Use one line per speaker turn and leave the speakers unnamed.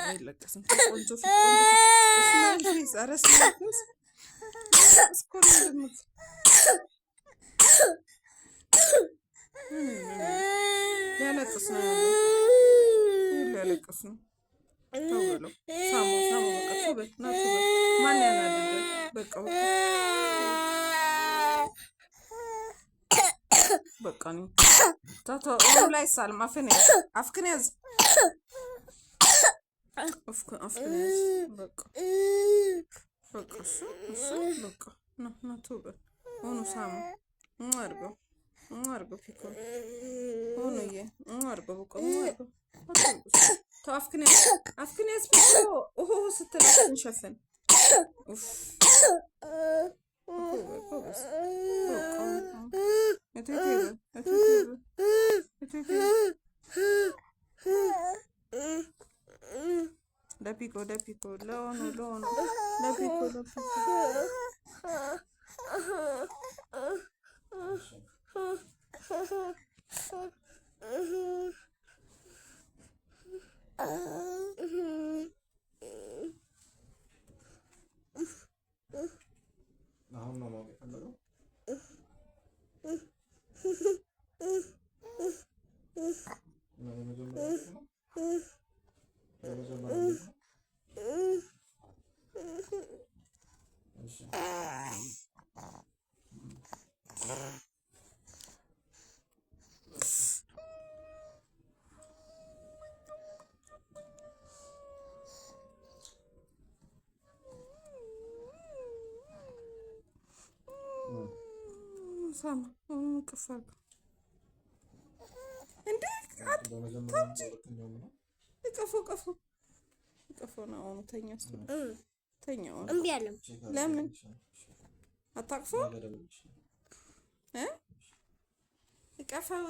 አይለቀስም። ቆንጆ ፊት ቆንጆ ፊት ስማይል ፌስ። ኧረ ስማይል ፌስ እስኮል እንደምት ሊያለቅስ ነው ያለው። ሊያለቅስ ነው። ተው በለው። ሳሞ ሳሞ በቃ ተው በል ና ተው በል። ማን ያናደደ? በቃ በቃ ነው ታታ ላይ ሳልም አፍክን ያዝ አፍክን ያዝ በቃ በቃ እሱ በቃ ና ተው በል። ሆኖ ሳሞ አድርገው አድርገው ፒኮ ሆኖዬ አድርገው በቃ አድርገው ተው አፍክን ያዝ ፒኮ ኦሆ ስትል እንሸፍን ለፒኮ ለሆኑ ለፒኮ
አሁን ነው ማወቅ የፈለገው።
ሳማ ከፋል እንዴ ቀፎ ነው። አሁን ተኛ
እምቢ አለም።
ለምን አታቅፎ ቀፋው